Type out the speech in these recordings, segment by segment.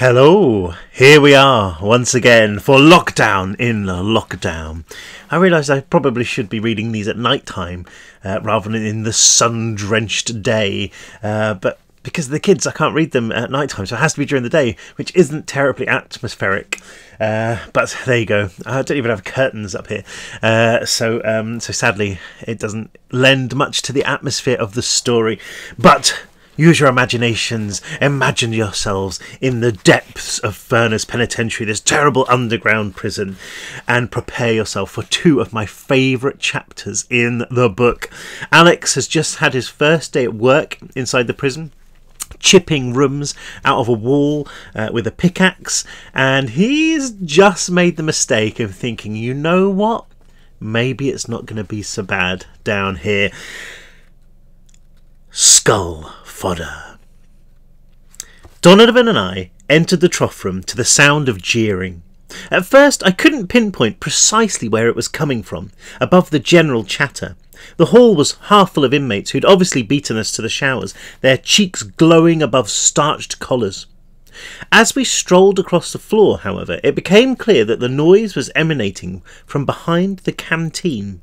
Hello, here we are once again for Lockdown in Lockdown. I realise I probably should be reading these at night time rather than in the sun-drenched day, but because of the kids I can't read them at night time, so it has to be during the day, which isn't terribly atmospheric. But there you go. I don't even have curtains up here, so sadly it doesn't lend much to the atmosphere of the story. But use your imaginations, imagine yourselves in the depths of Furness Penitentiary, this terrible underground prison, and prepare yourself for two of my favourite chapters in the book. Alex has just had his first day at work inside the prison, chipping rooms out of a wall with a pickaxe, and he's just made the mistake of thinking, you know what, maybe it's not going to be so bad down here. Skull fodder. Donovan and I entered the trough room to the sound of jeering. At first I couldn't pinpoint precisely where it was coming from, above the general chatter. The hall was half full of inmates who'd obviously beaten us to the showers, their cheeks glowing above starched collars. As we strolled across the floor, however, it became clear that the noise was emanating from behind the canteen.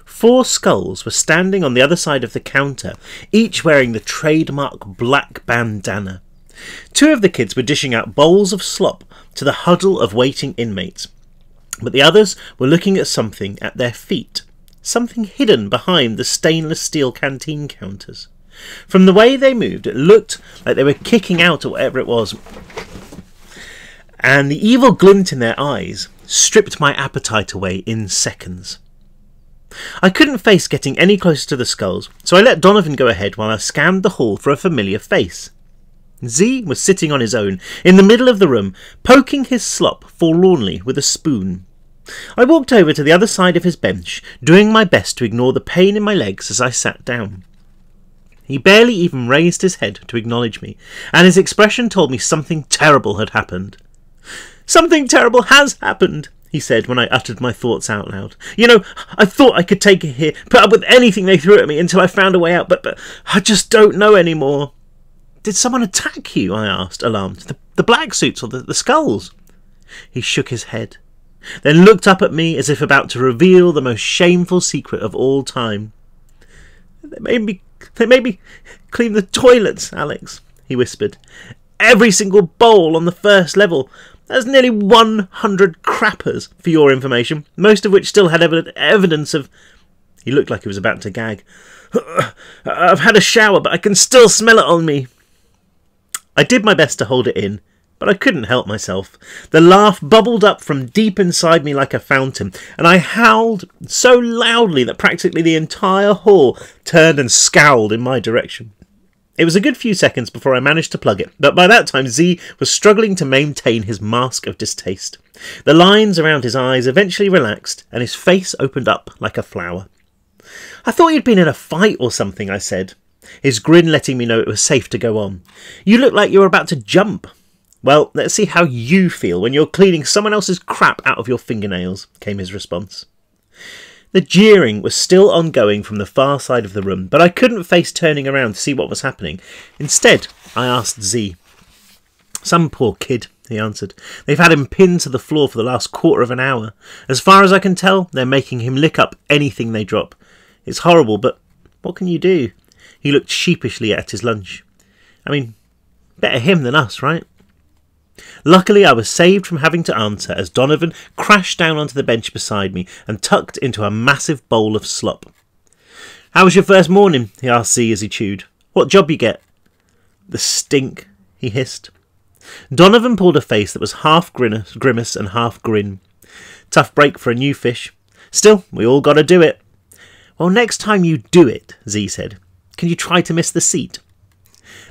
4 skulls were standing on the other side of the counter, each wearing the trademark black bandana. 2 of the kids were dishing out bowls of slop to the huddle of waiting inmates, but the others were looking at something at their feet, something hidden behind the stainless steel canteen counters. From the way they moved, it looked like they were kicking out at whatever it was, and the evil glint in their eyes stripped my appetite away in seconds. I couldn't face getting any closer to the skulls, so I let Donovan go ahead while I scanned the hall for a familiar face. Z was sitting on his own, in the middle of the room, poking his slop forlornly with a spoon. I walked over to the other side of his bench, doing my best to ignore the pain in my legs as I sat down. He barely even raised his head to acknowledge me, and his expression told me something terrible had happened. "Something terrible has happened," he said when I uttered my thoughts out loud. "You know, I thought I could take it here, put up with anything they threw at me until I found a way out, but I just don't know anymore." "Did someone attack you?" I asked, alarmed. The black suits or the skulls?" He shook his head, then looked up at me as if about to reveal the most shameful secret of all time. They made me clean the toilets, Alex," he whispered. "Every single bowl on the first level. That's nearly 100 crappers, for your information, most of which still had evidence of..." He looked like he was about to gag. "I've had a shower, but I can still smell it on me." I did my best to hold it in, but I couldn't help myself. The laugh bubbled up from deep inside me like a fountain, and I howled so loudly that practically the entire hall turned and scowled in my direction. It was a good few seconds before I managed to plug it, but by that time Z was struggling to maintain his mask of distaste. The lines around his eyes eventually relaxed, and his face opened up like a flower. "I thought you'd been in a fight or something," I said, his grin letting me know it was safe to go on. "You look like you were about to jump." "Well, let's see how you feel when you're cleaning someone else's crap out of your fingernails," came his response. The jeering was still ongoing from the far side of the room, but I couldn't face turning around to see what was happening. Instead, I asked Z. "Some poor kid," he answered. "They've had him pinned to the floor for the last quarter of an hour. As far as I can tell, they're making him lick up anything they drop. It's horrible, but what can you do?" He looked sheepishly at his lunch. "I mean, better him than us, right?" Luckily, I was saved from having to answer as Donovan crashed down onto the bench beside me and tucked into a massive bowl of slop. "How was your first morning?" he asked Z as he chewed. "What job you get?" "The stink," he hissed. Donovan pulled a face that was half grimace and half grin. "Tough break for a new fish. Still, we all got to do it." "Well, next time you do it," Z said, "can you try to miss the seat?"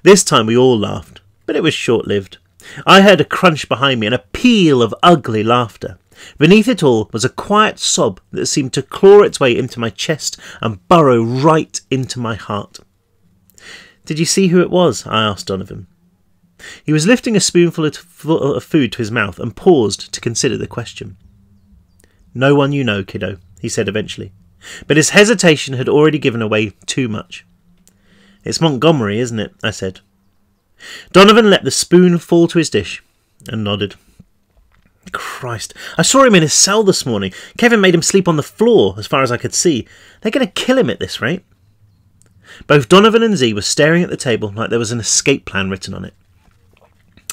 This time we all laughed, but it was short-lived. I heard a crunch behind me and a peal of ugly laughter. Beneath it all was a quiet sob that seemed to claw its way into my chest and burrow right into my heart. "Did you see who it was?" I asked Donovan. He was lifting a spoonful of food to his mouth and paused to consider the question. "No one you know, kiddo," he said eventually, but his hesitation had already given away too much. "It's Montgomery, isn't it?" I said. Donovan let the spoon fall to his dish and nodded. Christ, I saw him in his cell this morning. Kevin made him sleep on the floor, as far as I could see. They're going to kill him at this rate. Both Donovan and Z were staring at the table like there was an escape plan written on it.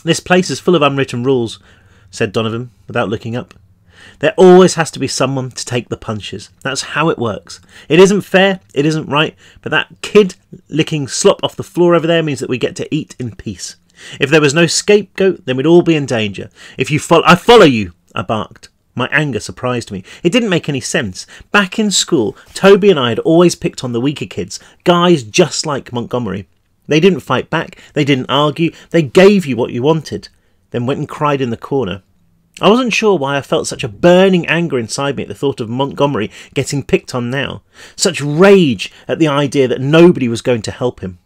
This place is full of unwritten rules, said Donovan, without looking up. There always has to be someone to take the punches. That's how it works. It isn't fair, it isn't right, but that kid licking slop off the floor over there means that we get to eat in peace. If there was no scapegoat, then we'd all be in danger. If you I follow you, I barked. My anger surprised me. It didn't make any sense. Back in school, Toby and I had always picked on the weaker kids, guys just like Montgomery. They didn't fight back, they didn't argue, they gave you what you wanted, then went and cried in the corner. I wasn't sure why I felt such a burning anger inside me at the thought of Montgomery getting picked on now. Such rage at the idea that nobody was going to help him.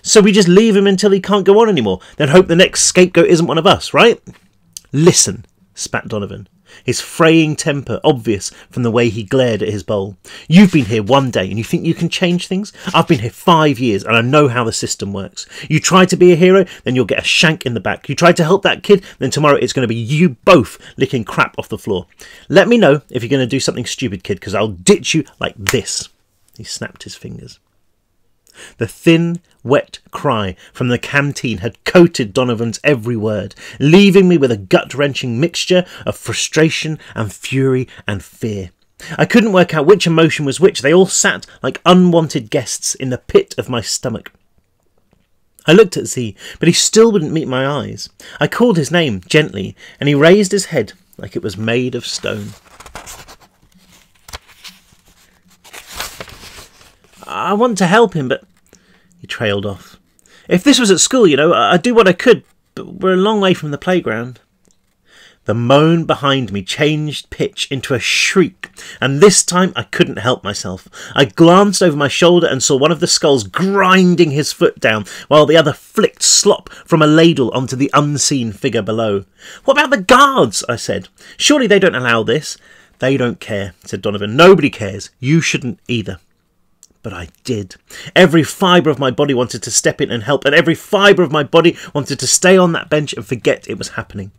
So we just leave him until he can't go on anymore, then hope the next scapegoat isn't one of us, right? Listen, spat Donovan, his fraying temper obvious from the way he glared at his bowl. You've been here one day and you think you can change things? I've been here 5 years and I know how the system works. You try to be a hero, then you'll get a shank in the back. You try to help that kid, then tomorrow it's going to be you both licking crap off the floor. Let me know if you're going to do something stupid, kid, because I'll ditch you like this. He snapped his fingers. The thin, wet cry from the canteen had coated Donovan's every word, leaving me with a gut-wrenching mixture of frustration and fury and fear. I couldn't work out which emotion was which. They all sat like unwanted guests in the pit of my stomach. I looked at Z, but he still wouldn't meet my eyes. I called his name gently, and he raised his head like it was made of stone. I want to help him, but he trailed off. If this was at school, I'd do what I could, but we're a long way from the playground. The moan behind me changed pitch into a shriek, and this time I couldn't help myself. I glanced over my shoulder and saw one of the skulls grinding his foot down, while the other flicked slop from a ladle onto the unseen figure below. What about the guards? I said. Surely they don't allow this. They don't care, said Donovan. Nobody cares. You shouldn't either. But I did. Every fibre of my body wanted to step in and help, and every fibre of my body wanted to stay on that bench and forget it was happening.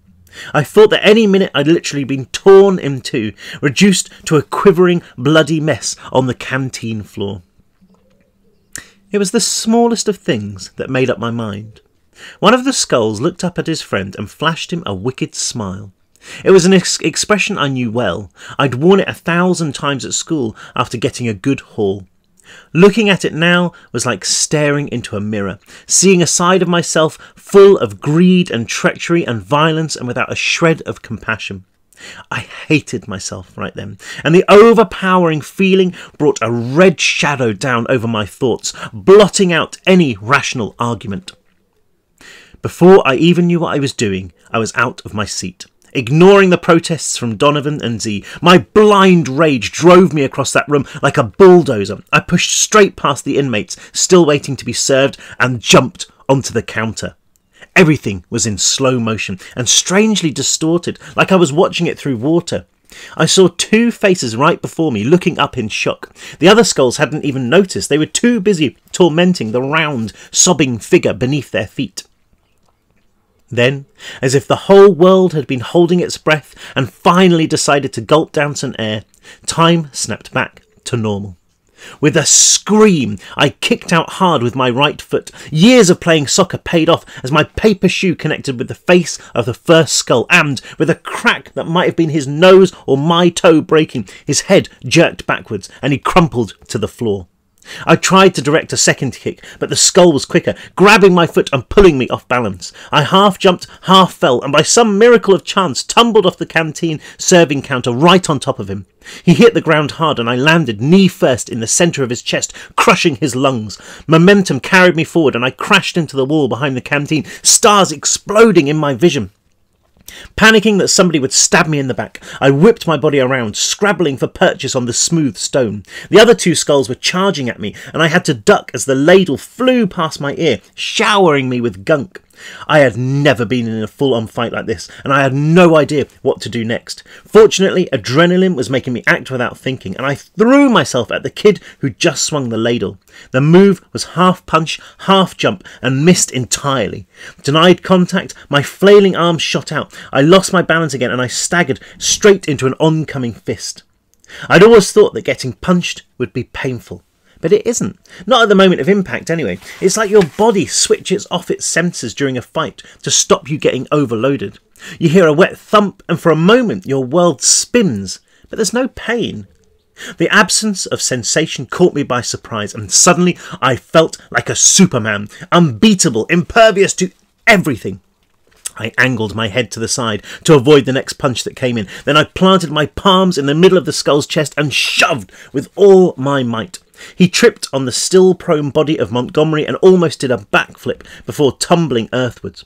I thought that any minute I'd literally been torn in two, reduced to a quivering, bloody mess on the canteen floor. It was the smallest of things that made up my mind. One of the skulls looked up at his friend and flashed him a wicked smile. It was an expression I knew well. I'd worn it 1,000 times at school after getting a good haul. Looking at it now was like staring into a mirror, seeing a side of myself full of greed and treachery and violence and without a shred of compassion. I hated myself right then, and the overpowering feeling brought a red shadow down over my thoughts, blotting out any rational argument. Before I even knew what I was doing, I was out of my seat. Ignoring the protests from Donovan and Z, my blind rage drove me across that room like a bulldozer. I pushed straight past the inmates, still waiting to be served, and jumped onto the counter. Everything was in slow motion and strangely distorted, like I was watching it through water. I saw two faces right before me, looking up in shock. The other skulls hadn't even noticed. They were too busy tormenting the round, sobbing figure beneath their feet. Then, as if the whole world had been holding its breath and finally decided to gulp down some air, time snapped back to normal. With a scream, I kicked out hard with my right foot. Years of playing soccer paid off as my paper shoe connected with the face of the first skull, and, with a crack that might have been his nose or my toe breaking, his head jerked backwards and he crumpled to the floor. I tried to direct a second kick, but the skull was quicker, grabbing my foot and pulling me off balance. I half jumped, half fell, and by some miracle of chance tumbled off the canteen serving counter right on top of him. He hit the ground hard and I landed knee first in the centre of his chest, crushing his lungs. Momentum carried me forward and I crashed into the wall behind the canteen, stars exploding in my vision. Panicking that somebody would stab me in the back, I whipped my body around, scrabbling for purchase on the smooth stone. The other two skulls were charging at me, and I had to duck as the ladle flew past my ear, showering me with gunk. I had never been in a full-on fight like this, and I had no idea what to do next. Fortunately, adrenaline was making me act without thinking, and I threw myself at the kid who just swung the ladle. The move was half punch, half jump, and missed entirely. Denied contact, my flailing arms shot out. I lost my balance again, and I staggered straight into an oncoming fist. I'd always thought that getting punched would be painful. But it isn't. Not at the moment of impact, anyway. It's like your body switches off its sensors during a fight to stop you getting overloaded. You hear a wet thump, and for a moment your world spins, but there's no pain. The absence of sensation caught me by surprise, and suddenly I felt like a Superman, unbeatable, impervious to everything. I angled my head to the side to avoid the next punch that came in. Then I planted my palms in the middle of the skull's chest and shoved with all my might. He tripped on the still prone body of Montgomery and almost did a backflip before tumbling earthwards.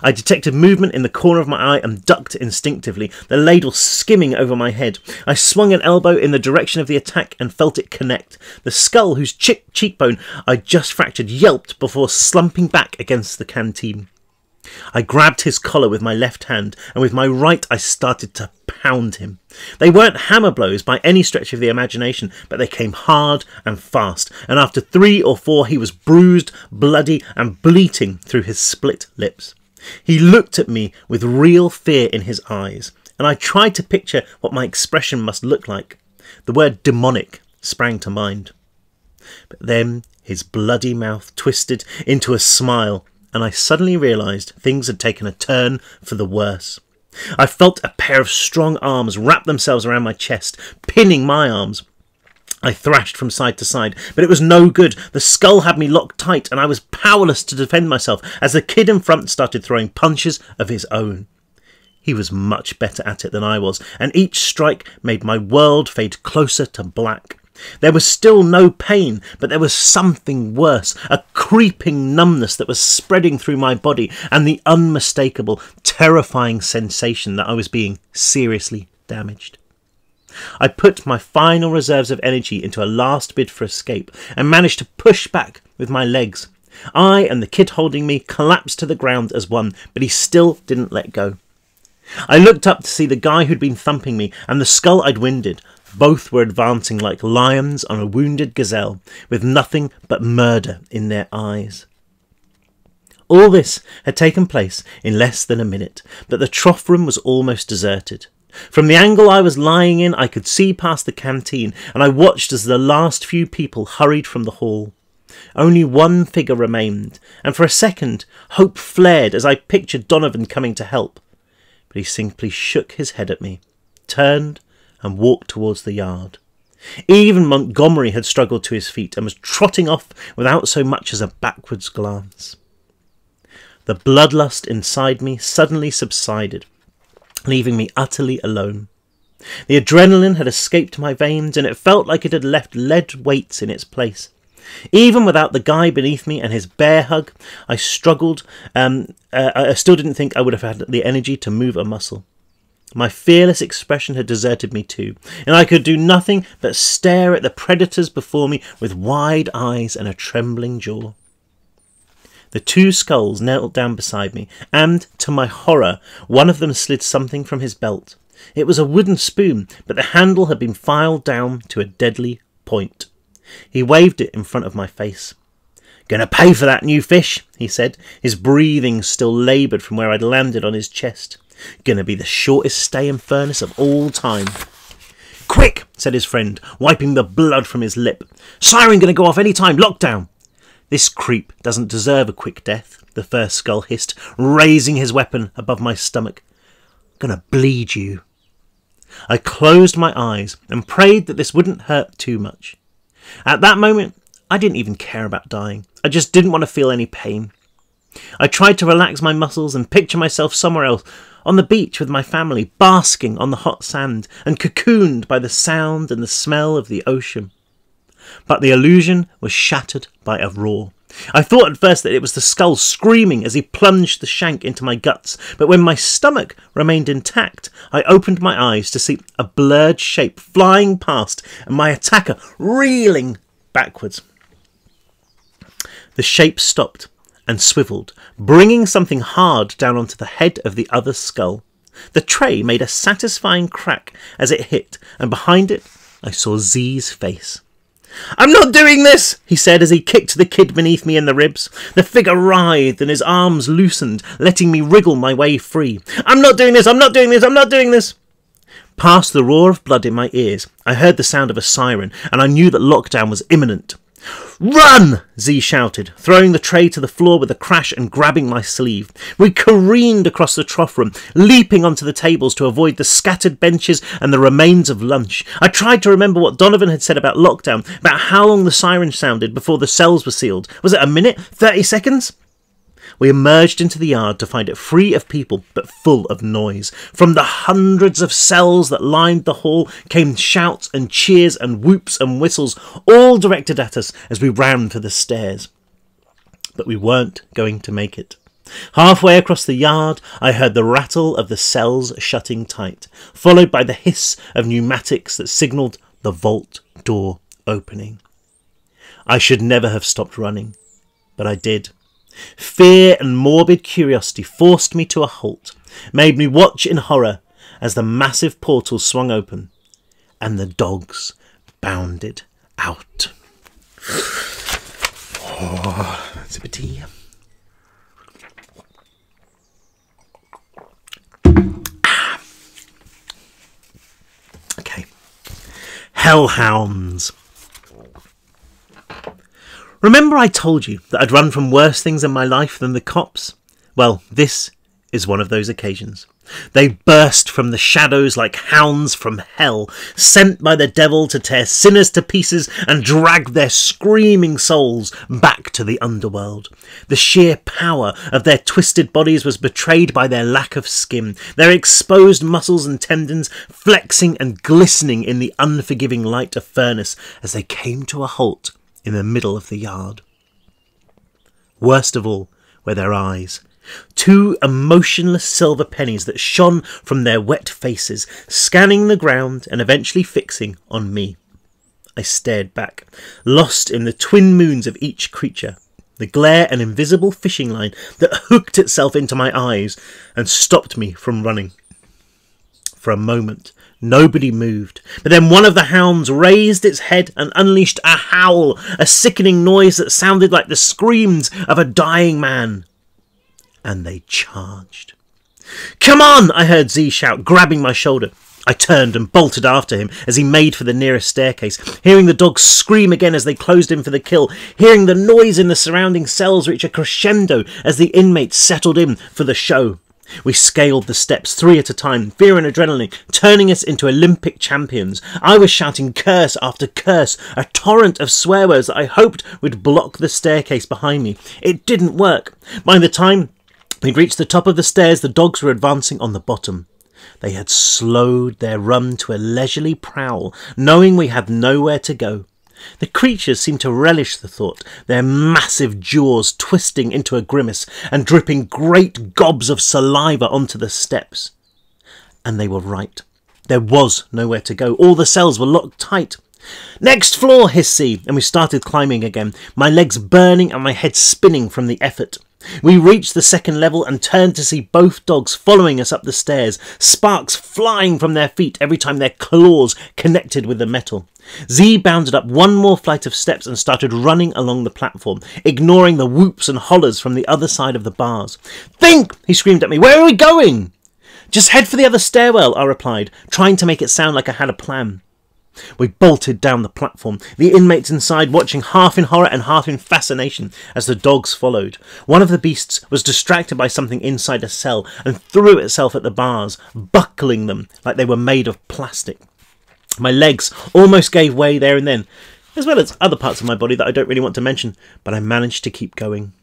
I detected movement in the corner of my eye and ducked instinctively, the ladle skimming over my head. I swung an elbow in the direction of the attack and felt it connect. The skull, whose cheekbone I just fractured, yelped before slumping back against the canteen. I grabbed his collar with my left hand, and with my right I started to pound him. They weren't hammer blows by any stretch of the imagination, but they came hard and fast, and after 3 or 4 he was bruised, bloody, and bleating through his split lips. He looked at me with real fear in his eyes, and I tried to picture what my expression must look like. The word demonic sprang to mind. But then his bloody mouth twisted into a smile, and I suddenly realised things had taken a turn for the worse. I felt a pair of strong arms wrap themselves around my chest, pinning my arms. I thrashed from side to side, but it was no good. The skull had me locked tight, and I was powerless to defend myself as the kid in front started throwing punches of his own. He was much better at it than I was, and each strike made my world fade closer to black. There was still no pain, but there was something worse, a creeping numbness that was spreading through my body, and the unmistakable, terrifying sensation that I was being seriously damaged. I put my final reserves of energy into a last bid for escape, and managed to push back with my legs. I and the kid holding me collapsed to the ground as one, but he still didn't let go. I looked up to see the guy who'd been thumping me, and the skull I'd winded. Both were advancing like lions on a wounded gazelle, with nothing but murder in their eyes. All this had taken place in less than a minute, but the trough room was almost deserted. From the angle I was lying in, I could see past the canteen, and I watched as the last few people hurried from the hall. Only one figure remained, and for a second hope flared as I pictured Donovan coming to help. But he simply shook his head at me, turned, and walked towards the yard. Even Montgomery had struggled to his feet and was trotting off without so much as a backwards glance. The bloodlust inside me suddenly subsided, leaving me utterly alone. The adrenaline had escaped my veins, and it felt like it had left lead weights in its place. Even without the guy beneath me and his bear hug, I struggled. I still didn't think I would have had the energy to move a muscle. My fearless expression had deserted me too, and I could do nothing but stare at the predators before me with wide eyes and a trembling jaw. The 2 skulls knelt down beside me, and, to my horror, one of them slid something from his belt. It was a wooden spoon, but the handle had been filed down to a deadly point. He waved it in front of my face. "Gonna pay for that, new fish," he said, his breathing still laboured from where I'd landed on his chest. "Gonna be the shortest stay in furnace of all time." "Quick," said his friend, wiping the blood from his lip. "Siren gonna go off any time, lockdown." "This creep doesn't deserve a quick death," the first skull hissed, raising his weapon above my stomach. "Gonna bleed you." I closed my eyes and prayed that this wouldn't hurt too much. At that moment, I didn't even care about dying. I just didn't want to feel any pain. I tried to relax my muscles and picture myself somewhere else, on the beach with my family, basking on the hot sand and cocooned by the sound and the smell of the ocean. But the illusion was shattered by a roar. I thought at first that it was the skull screaming as he plunged the shank into my guts, but when my stomach remained intact, I opened my eyes to see a blurred shape flying past and my attacker reeling backwards. The shape stopped, and swiveled, bringing something hard down onto the head of the other skull. The tray made a satisfying crack as it hit, and behind it I saw Z's face. "I'm not doing this," he said as he kicked the kid beneath me in the ribs. The figure writhed and his arms loosened, letting me wriggle my way free. "I'm not doing this, I'm not doing this, I'm not doing this." Past the roar of blood in my ears, I heard the sound of a siren, and I knew that lockdown was imminent. "Run!" Z shouted, throwing the tray to the floor with a crash and grabbing my sleeve. We careened across the trough room, leaping onto the tables to avoid the scattered benches and the remains of lunch. I tried to remember what Donovan had said about lockdown, about how long the siren sounded before the cells were sealed. Was it a minute? 30 seconds? We emerged into the yard to find it free of people, but full of noise. From the hundreds of cells that lined the hall came shouts and cheers and whoops and whistles, all directed at us as we ran for the stairs. But we weren't going to make it. Halfway across the yard, I heard the rattle of the cells shutting tight, followed by the hiss of pneumatics that signalled the vault door opening. I should never have stopped running, but I did. Fear and morbid curiosity forced me to a halt, made me watch in horror as the massive portal swung open and the dogs bounded out. Oh, that's a bit of tea. Okay. Hellhounds. Remember I told you that I'd run from worse things in my life than the cops? Well, this is one of those occasions. They burst from the shadows like hounds from hell, sent by the devil to tear sinners to pieces and drag their screaming souls back to the underworld. The sheer power of their twisted bodies was betrayed by their lack of skin, their exposed muscles and tendons flexing and glistening in the unforgiving light of furnace as they came to a halt in the middle of the yard. Worst of all were their eyes. Two emotionless silver pennies that shone from their wet faces, scanning the ground and eventually fixing on me. I stared back, lost in the twin moons of each creature, the glare and invisible fishing line that hooked itself into my eyes and stopped me from running. For a moment, nobody moved, but then one of the hounds raised its head and unleashed a howl, a sickening noise that sounded like the screams of a dying man. And they charged. "Come on!" I heard Z shout, grabbing my shoulder. I turned and bolted after him as he made for the nearest staircase, hearing the dogs scream again as they closed in for the kill, hearing the noise in the surrounding cells reach a crescendo as the inmates settled in for the show. We scaled the steps 3 at a time, fear and adrenaline turning us into Olympic champions. I was shouting curse after curse, a torrent of swear words that I hoped would block the staircase behind me. It didn't work. By the time we'd reached the top of the stairs, the dogs were advancing on the bottom. They had slowed their run to a leisurely prowl, knowing we had nowhere to go. The creatures seemed to relish the thought, their massive jaws twisting into a grimace and dripping great gobs of saliva onto the steps. And they were right. There was nowhere to go. All the cells were locked tight. "Next floor," hissed Z, and we started climbing again, my legs burning and my head spinning from the effort. We reached the second level and turned to see both dogs following us up the stairs, sparks flying from their feet every time their claws connected with the metal. Z bounded up one more flight of steps and started running along the platform, ignoring the whoops and hollers from the other side of the bars. "Think!" he screamed at me. "Where are we going?" "Just head for the other stairwell," I replied, trying to make it sound like I had a plan. We bolted down the platform, the inmates inside watching half in horror and half in fascination as the dogs followed. One of the beasts was distracted by something inside a cell and threw itself at the bars, buckling them like they were made of plastic. My legs almost gave way there and then, as well as other parts of my body that I don't really want to mention, but I managed to keep going.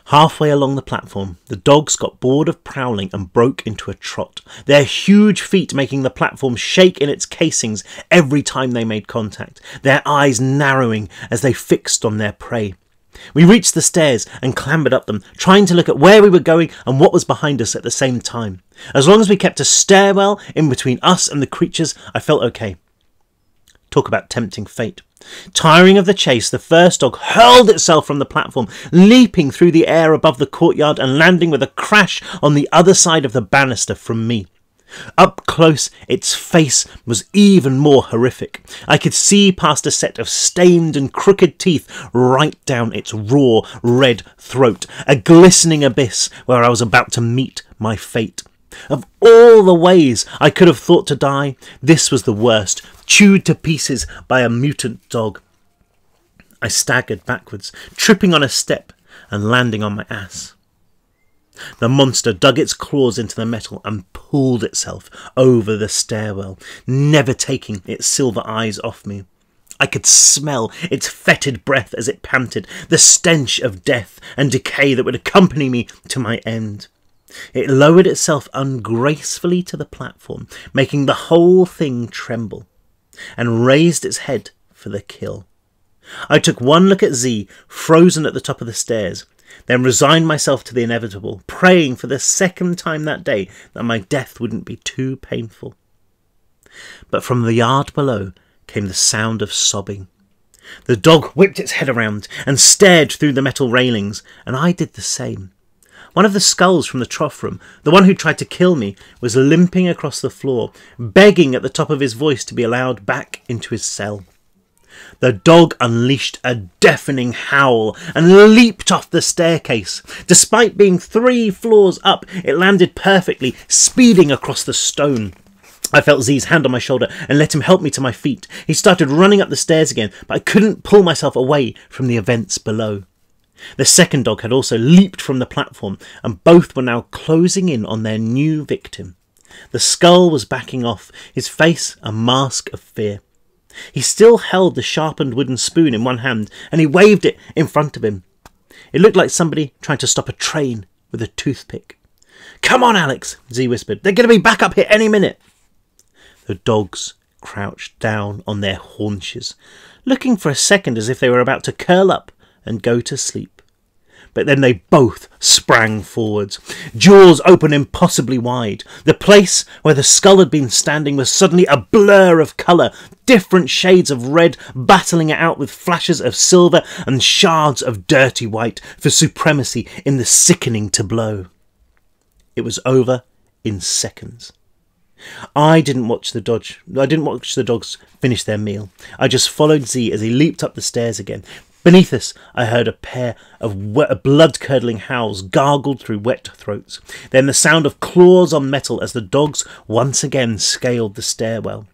Halfway along the platform, the dogs got bored of prowling and broke into a trot, their huge feet making the platform shake in its casings every time they made contact, their eyes narrowing as they fixed on their prey. We reached the stairs and clambered up them, trying to look at where we were going and what was behind us at the same time. As long as we kept a stairwell in between us and the creatures, I felt okay. Talk about tempting fate. Tiring of the chase, the first dog hurled itself from the platform, leaping through the air above the courtyard and landing with a crash on the other side of the banister from me. Up close, its face was even more horrific. I could see past a set of stained and crooked teeth right down its raw, red throat, a glistening abyss where I was about to meet my fate. Of all the ways I could have thought to die, this was the worst, chewed to pieces by a mutant dog. I staggered backwards, tripping on a step and landing on my ass. The monster dug its claws into the metal and pulled itself over the stairwell, never taking its silver eyes off me. I could smell its fetid breath as it panted, the stench of death and decay that would accompany me to my end. It lowered itself ungracefully to the platform, making the whole thing tremble, and raised its head for the kill. I took one look at Z, frozen at the top of the stairs, then resigned myself to the inevitable, praying for the second time that day that my death wouldn't be too painful. But from the yard below came the sound of sobbing. The dog whipped its head around and stared through the metal railings, and I did the same. One of the skulls from the trough room, the one who tried to kill me, was limping across the floor, begging at the top of his voice to be allowed back into his cell. The dog unleashed a deafening howl and leaped off the staircase. Despite being 3 floors up, it landed perfectly, speeding across the stone. I felt Z's hand on my shoulder and let him help me to my feet. He started running up the stairs again, but I couldn't pull myself away from the events below. The second dog had also leaped from the platform, and both were now closing in on their new victim. The skull was backing off, his face a mask of fear. He still held the sharpened wooden spoon in one hand, and he waved it in front of him. It looked like somebody trying to stop a train with a toothpick. "Come on, Alex," Z whispered. "They're going to be back up here any minute." The dogs crouched down on their haunches, looking for a second as if they were about to curl up and go to sleep. But then they both sprang forwards, jaws open impossibly wide. The place where the skull had been standing was suddenly a blur of colour, different shades of red battling it out with flashes of silver and shards of dirty white for supremacy in the sickening tableau. It was over in seconds. I didn't watch the dogs finish their meal. I just followed Z as he leaped up the stairs again. Beneath us, I heard a pair of blood-curdling howls gargled through wet throats. Then the sound of claws on metal as the dogs once again scaled the stairwell.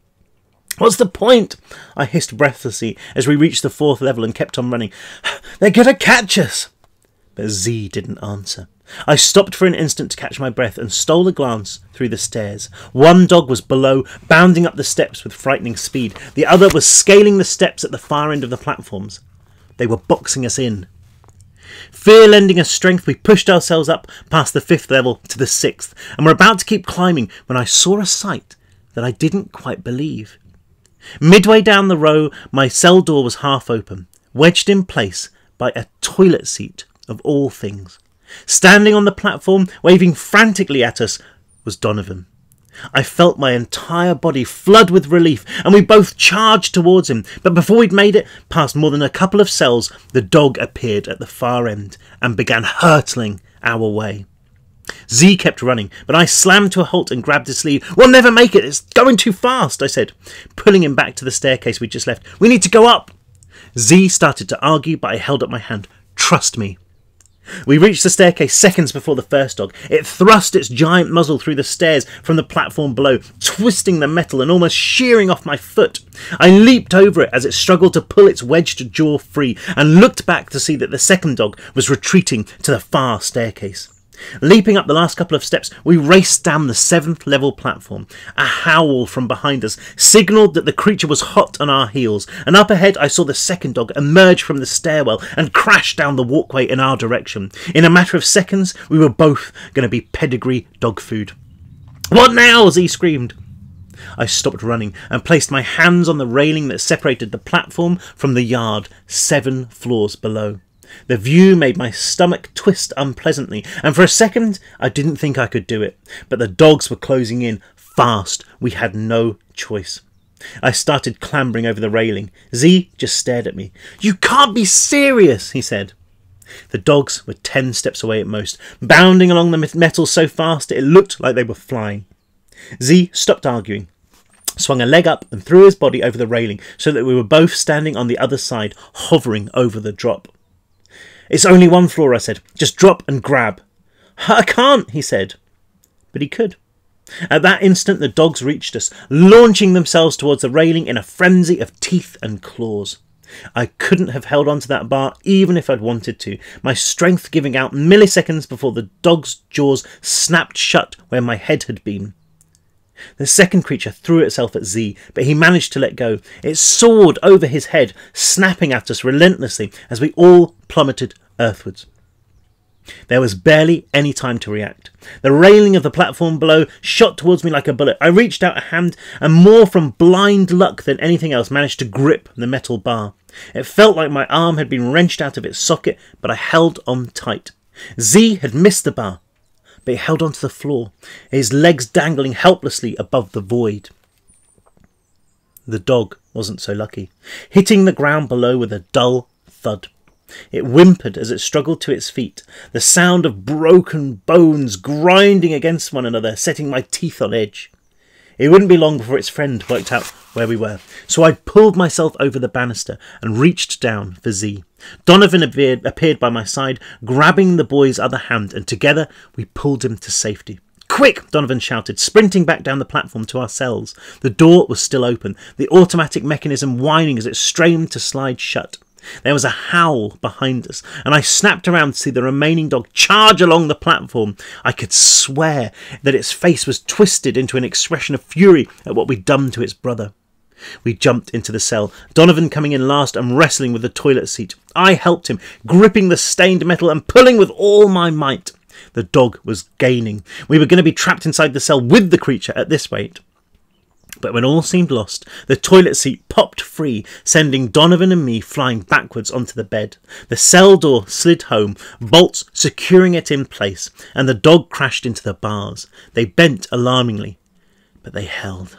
"What's the point?" I hissed breathlessly as we reached the 4th level and kept on running. "They're going to catch us!" But Z didn't answer. I stopped for an instant to catch my breath and stole a glance through the stairs. One dog was below, bounding up the steps with frightening speed. The other was scaling the steps at the far end of the platforms. They were boxing us in. Fear lending us strength, we pushed ourselves up past the 5th level to the 6th, and were about to keep climbing when I saw a sight that I didn't quite believe. Midway down the row, my cell door was half open, wedged in place by a toilet seat of all things. Standing on the platform, waving frantically at us, was Donovan. I felt my entire body flood with relief, and we both charged towards him, but before we'd made it past more than a couple of cells, the dog appeared at the far end and began hurtling our way. Z kept running, but I slammed to a halt and grabbed his sleeve. "We'll never make it, it's going too fast," I said, pulling him back to the staircase we'd just left. "We need to go up." Z started to argue, but I held up my hand. "Trust me." We reached the staircase seconds before the first dog. It thrust its giant muzzle through the stairs from the platform below, twisting the metal and almost shearing off my foot. I leaped over it as it struggled to pull its wedged jaw free and looked back to see that the second dog was retreating to the far staircase. Leaping up the last couple of steps, we raced down the 7th level platform. A howl from behind us signalled that the creature was hot on our heels, and up ahead I saw the second dog emerge from the stairwell and crash down the walkway in our direction. In a matter of seconds, we were both going to be pedigree dog food. "What now?" Z screamed. I stopped running and placed my hands on the railing that separated the platform from the yard 7 floors below. The view made my stomach twist unpleasantly, and for a second I didn't think I could do it. But the dogs were closing in fast. We had no choice. I started clambering over the railing. Z just stared at me. "You can't be serious," he said. The dogs were 10 steps away at most, bounding along the metal so fast it looked like they were flying. Z stopped arguing, swung a leg up and threw his body over the railing so that we were both standing on the other side, hovering over the drop. "It's only one floor," I said. "Just drop and grab." "I can't," he said. But he could. At that instant the dogs reached us, launching themselves towards the railing in a frenzy of teeth and claws. I couldn't have held on to that bar even if I'd wanted to, my strength giving out milliseconds before the dog's jaws snapped shut where my head had been. The second creature threw itself at Z, but he managed to let go. It soared over his head, snapping at us relentlessly as we all plummeted earthwards. There was barely any time to react. The railing of the platform below shot towards me like a bullet. I reached out a hand and, more from blind luck than anything else, managed to grip the metal bar. It felt like my arm had been wrenched out of its socket, but I held on tight. Z had missed the bar, but he held onto the floor, his legs dangling helplessly above the void. The dog wasn't so lucky, hitting the ground below with a dull thud. It whimpered as it struggled to its feet, the sound of broken bones grinding against one another, setting my teeth on edge. It wouldn't be long before its friend worked out where we were, so I pulled myself over the banister and reached down for Z. Donovan appeared by my side, grabbing the boy's other hand, and together we pulled him to safety. "Quick!" Donovan shouted, sprinting back down the platform to our cells. The door was still open, the automatic mechanism whining as it strained to slide shut. There was a howl behind us, and I snapped around to see the remaining dog charge along the platform. I could swear that its face was twisted into an expression of fury at what we'd done to its brother. We jumped into the cell, Donovan coming in last and wrestling with the toilet seat. I helped him, gripping the stained metal and pulling with all my might. The dog was gaining. We were going to be trapped inside the cell with the creature at this rate. But when all seemed lost, the toilet seat popped free, sending Donovan and me flying backwards onto the bed. The cell door slid home, bolts securing it in place, and the dog crashed into the bars. They bent alarmingly, but they held.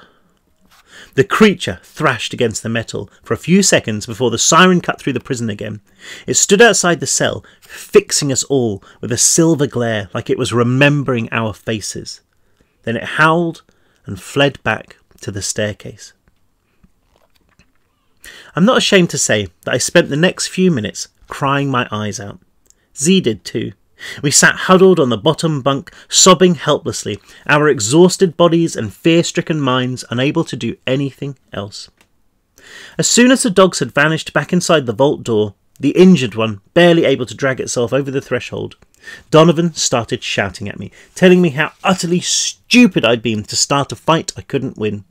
The creature thrashed against the metal for a few seconds before the siren cut through the prison again. It stood outside the cell, fixing us all with a silver glare like it was remembering our faces. Then it howled and fled back to the staircase. I'm not ashamed to say that I spent the next few minutes crying my eyes out. Z did too. We sat huddled on the bottom bunk, sobbing helplessly, our exhausted bodies and fear-stricken minds unable to do anything else. As soon as the dogs had vanished back inside the vault door, the injured one barely able to drag itself over the threshold, Donovan started shouting at me, telling me how utterly stupid I'd been to start a fight I couldn't win.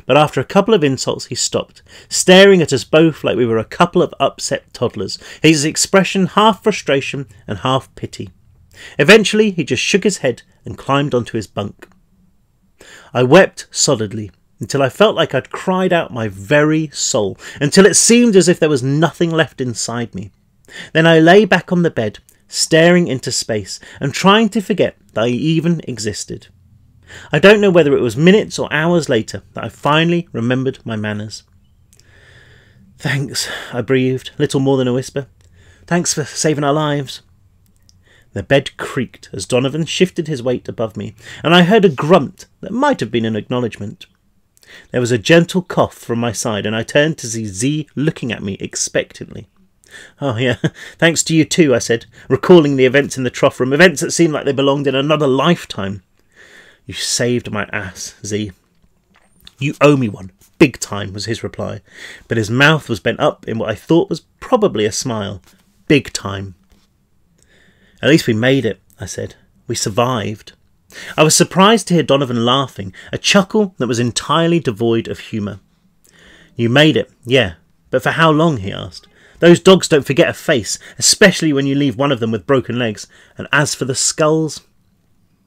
But after a couple of insults he stopped, staring at us both like we were a couple of upset toddlers, his expression half frustration and half pity. Eventually he just shook his head and climbed onto his bunk. I wept solidly until I felt like I'd cried out my very soul, until it seemed as if there was nothing left inside me. Then I lay back on the bed, staring into space and trying to forget that I even existed. I don't know whether it was minutes or hours later that I finally remembered my manners. "Thanks," I breathed, little more than a whisper. "Thanks for saving our lives." The bed creaked as Donovan shifted his weight above me, and I heard a grunt that might have been an acknowledgement. There was a gentle cough from my side, and I turned to see Z looking at me expectantly. "Oh yeah, thanks to you too," I said, recalling the events in the trough room, events that seemed like they belonged in another lifetime. "You saved my ass, Z." "You owe me one, big time," was his reply, but his mouth was bent up in what I thought was probably a smile. "Big time." "At least we made it," I said. "We survived." I was surprised to hear Donovan laughing, a chuckle that was entirely devoid of humour. "You made it, yeah, but for how long?" he asked. "Those dogs don't forget a face, especially when you leave one of them with broken legs. And as for the skulls..."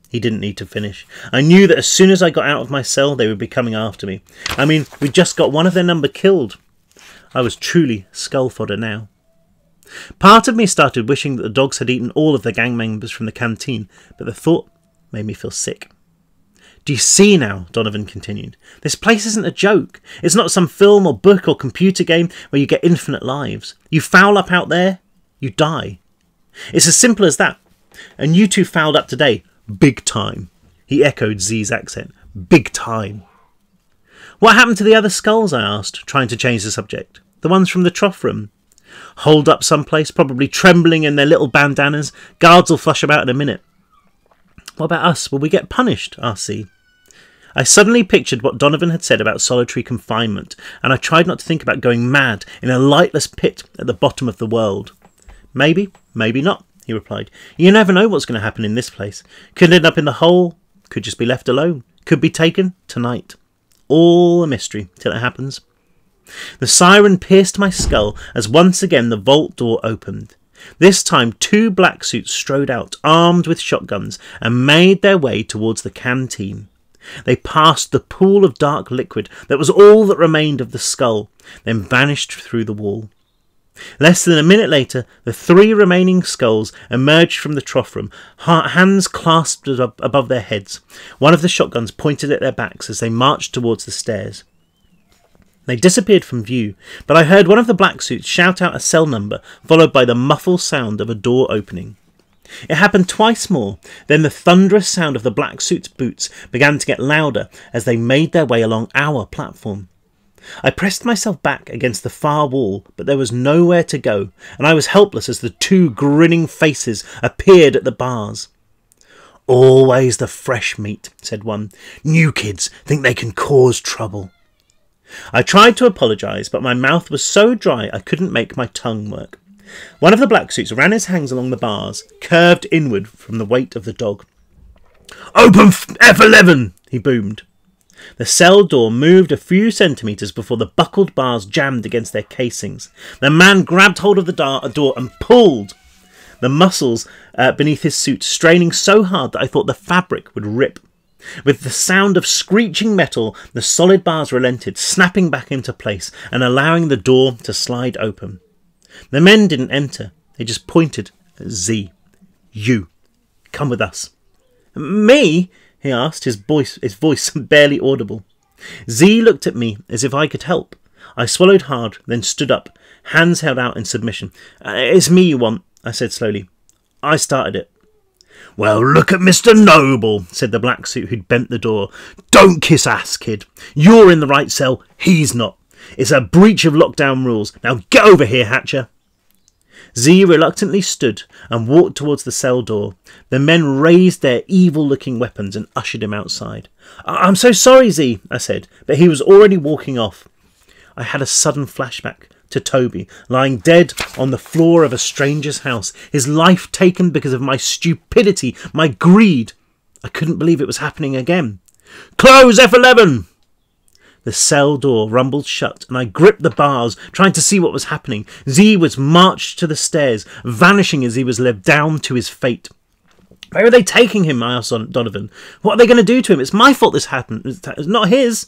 He didn't need to finish. I knew that as soon as I got out of my cell, they would be coming after me. I mean, we'd just got one of their number killed. I was truly skull fodder now. Part of me started wishing that the dogs had eaten all of the gang members from the canteen, but the thought made me feel sick. Do you see now, Donovan continued? This place isn't a joke. It's not some film or book or computer game where you get infinite lives. You foul up out there, you die. It's as simple as that. And you two fouled up today. Big time. He echoed Z's accent. Big time. What happened to the other skulls, I asked, trying to change the subject. The ones from the trough room. Holed up someplace, probably trembling in their little bandanas. Guards will flush about in a minute. What about us? Will we get punished? Asked Z. I suddenly pictured what Donovan had said about solitary confinement, and I tried not to think about going mad in a lightless pit at the bottom of the world. Maybe, maybe not, he replied. You never know what's going to happen in this place. Could end up in the hole, could just be left alone, could be taken tonight. All a mystery till it happens. The siren pierced my skull as once again the vault door opened. This time 2 black suits strode out, armed with shotguns, and made their way towards the canteen. They passed the pool of dark liquid that was all that remained of the skull, then vanished through the wall. Less than a minute later, the 3 remaining skulls emerged from the trough room, hands clasped above their heads. One of the shotguns pointed at their backs as they marched towards the stairs. They disappeared from view, but I heard one of the black suits shout out a cell number, followed by the muffled sound of a door opening. It happened twice more, then the thunderous sound of the black suit's boots began to get louder as they made their way along our platform. I pressed myself back against the far wall, but there was nowhere to go, and I was helpless as the 2 grinning faces appeared at the bars. Always the fresh meat, said one. New kids think they can cause trouble. I tried to apologise, but my mouth was so dry I couldn't make my tongue work. One of the black suits ran his hands along the bars, curved inward from the weight of the dog. Open F11, he boomed. The cell door moved a few centimetres before the buckled bars jammed against their casings. The man grabbed hold of the door and pulled, the muscles beneath his suit straining so hard that I thought the fabric would rip. With the sound of screeching metal, the solid bars relented, snapping back into place and allowing the door to slide open. The men didn't enter. They just pointed at Z. You. Come with us. Me? He asked, his voice barely audible. Z looked at me as if I could help. I swallowed hard, then stood up, hands held out in submission. It's me you want, I said slowly. I started it. Well, look at Mr. Noble, said the black suit who'd bent the door. Don't kiss ass, kid. You're in the right cell, he's not. It's a breach of lockdown rules. Now get over here, Hatcher. Z reluctantly stood and walked towards the cell door. The men raised their evil-looking weapons and ushered him outside. I'm so sorry, Z, I said, but he was already walking off. I had a sudden flashback to Toby, lying dead on the floor of a stranger's house, his life taken because of my stupidity, my greed. I couldn't believe it was happening again. Close F11! The cell door rumbled shut, and I gripped the bars, trying to see what was happening. Z was marched to the stairs, vanishing as he was led down to his fate. Where are they taking him? I asked Donovan. What are they going to do to him? It's my fault this happened. It's not his.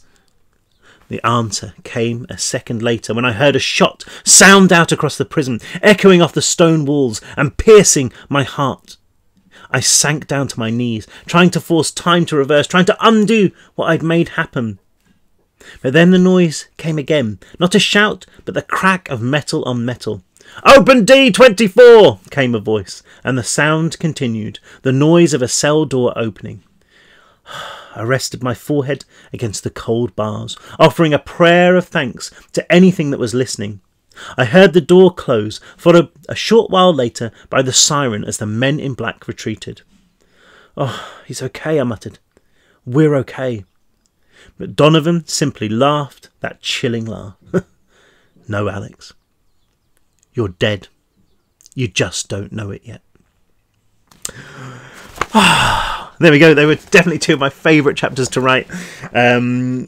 The answer came a second later when I heard a shot sound out across the prison, echoing off the stone walls and piercing my heart. I sank down to my knees, trying to force time to reverse, trying to undo what I'd made happen. But then the noise came again, not a shout, but the crack of metal on metal. Open D24, came a voice, and the sound continued, the noise of a cell door opening. I rested my forehead against the cold bars, offering a prayer of thanks to anything that was listening. I heard the door close, followed a short while later by the siren as the men in black retreated. Oh, he's okay, I muttered. We're okay. But Donovan simply laughed that chilling laugh. No, Alex. You're dead. You just don't know it yet. There we go. They were definitely 2 of my favourite chapters to write. I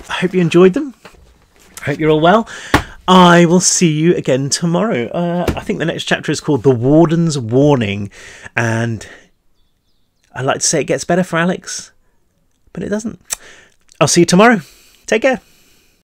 hope you enjoyed them. I hope you're all well. I will see you again tomorrow. I think the next chapter is called The Warden's Warning. And I like to say it gets better for Alex, but it doesn't. I'll see you tomorrow. Take care.